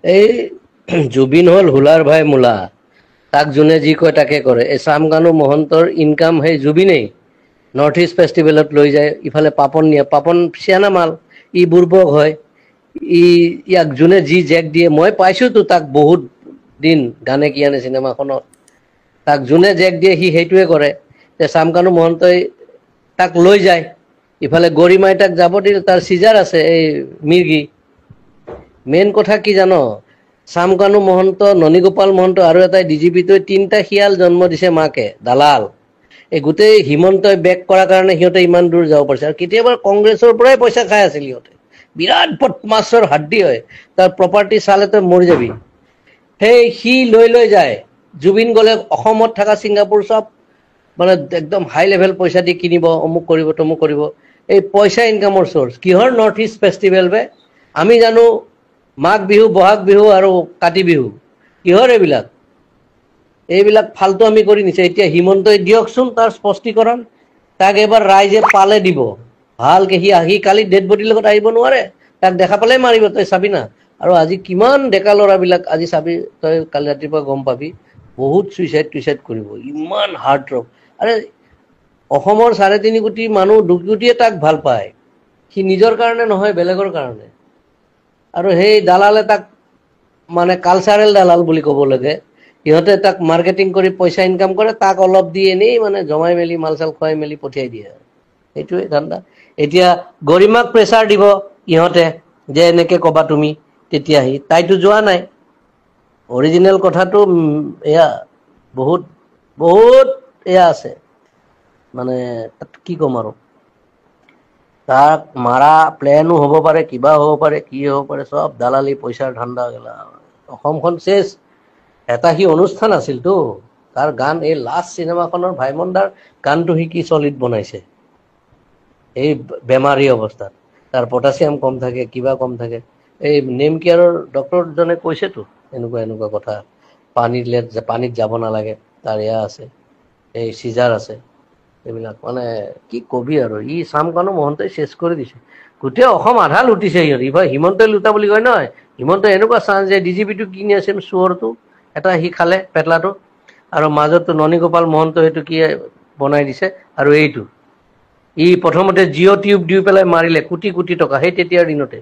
এই জুবিন হল হুলাৰ ভাই মূলা তাক যোনে যি কয় তাকে কৰে এই চামকানু মহন্তৰ ইনকাম সেই জুবিনেই নৰ্থ ইষ্ট ফেষ্টিভেলত লৈ যায় ইফালে পাপন নিয়ে পাপন চিয়ানা মাল ই বুৰ্বক হয় ইয়াক যোনে যি জেক দিয়ে মই পাইছোতো তাক বহুত দিন গানে কি আনে চিনেমাখনত তাক যোনে জেক দিয়ে সি সেইটোৱে কৰে যে চামকানু মহন্তই তাক লৈ যায় ইফালে গৰিমাই তাক যাব দিল তাৰ চিজাৰ আছে এই মিৰ্গি মেইন কথা কি জানো চামকানু মহন্ত ননীগোপাল মহন্ত আৰু এটাই ডিজিপিটোৱে তিনিটা শিয়াল জন্ম দিছে মাকে দালাল এই গোটেই হিমন্তই বেক কৰাৰ কাৰণে সিহঁতে ইমান দূৰ যাব পাৰিছে আৰু কেতিয়াবা কংগ্ৰেছৰ পৰাই পইচা খাই আছিল সিহঁতে বিৰাট বদমাছৰ হাড্ডি হয় তাৰ প্ৰপাৰ্টি চালে তই মৰি যাবি সেই সি লৈ যায় জুবিন গলে অসমত থকা ছিংগাপুৰ সব মানে একদম হাই লেভেল পইচা দি কিনিব অমুক কৰিব তমুক কৰিব এই পইচা ইনকামৰ সোৰ্স কিহৰ নৰ্থ ইষ্ট ফেষ্টিভেল বে আমি জানো মাঘ বিহু বহাগ বিহু আৰু কাতি বিহু কিহৰ এইবিলাক ফালতু আমি কৰি নিছে এতিয়া হিমন্তই দিয়কচোন তাৰ স্পষ্টীকৰণ তাক এবাৰ ৰাইজে পালে দিব ভালকে সি আহি কালি ডেড বডিৰ লগত আহিব নোৱাৰে তাক দেখা পালে মাৰিব তই চাবি না আৰু আজি কিমান ডেকা ল'ৰাবিলাক আজি চাবি তই কালি ৰাতিপুৱা গম পাবি বহুত সুইচাইড কৰিব ইমান হাৰ্ট ৰক আৰে অসমৰ 3.5 কোটি মানুহ 2 কোটিয়ে তাক ভাল পায় সি নিজৰ কাৰণে নহয় বেলেগৰ কাৰণে আৰু সেই দালালে তাক মানে কালচাৰেল দালাল বুলি ক'ব লাগে ইহঁতে তাক মাৰ্কেটিং কৰি পইচা ইনকাম কৰে তাক অলপ দি এনেই মানে জমাই মেলি মালচাল খুৱাই মেলি পঠিয়াই দিয়ে সেইটোৱে ধান্দা এতিয়া গৰিমাক প্ৰেছাৰ দিব ইহঁতে যে এনেকে ক'বা তুমি তেতিয়া তাইতো যোৱা নাই অৰিজিনেল কথাটো এয়া বহুত এয়া আছে মানে কি ক'ম আৰু তাক মাৰা প্লেনো হ'ব পাৰে কিবা হ'ব পাৰে কি হ'ব পাৰে সব দালালি পইচাৰ ধান্দা গেলা অসমখন শেষ এটা সি অনুষ্ঠান আছিলতো তাৰ গান এই লাষ্ট চিনেমাখনৰ ভাইমনদাৰ গানটো সি কি সলিড বনাইছে এই বেমাৰী অৱস্থাত তাৰ পটাছিয়াম কম থাকে কিবা কম থাকে এই নেম কেয়াৰৰ ডক্টৰজনে কৈছেতো এনেকুৱা কথা পানীত যাব নালাগে তাৰ এয়া আছে এই চিজাৰ আছে এইবিলাক মানে কি কবি আৰু ই চামকানু মহন্তই শেষ কৰি দিছে গোটেই অসম আধা লুটিছে ইফালে হিমন্তই লুটা বুলি কয় নহয় হিমন্তই এনেকুৱা চান্স যে ডিজিপিটো কিনি আছে চোৰটো এটা সি খালে পেটলাটো আৰু মাজতো ননীগোপাল মহন্ত সেইটো কি বনাই দিছে আৰু এইটো ই প্ৰথমতে জিঅ' টিউব দি পেলাই মাৰিলে কোটি টকা সেই তেতিয়াৰ দিনতে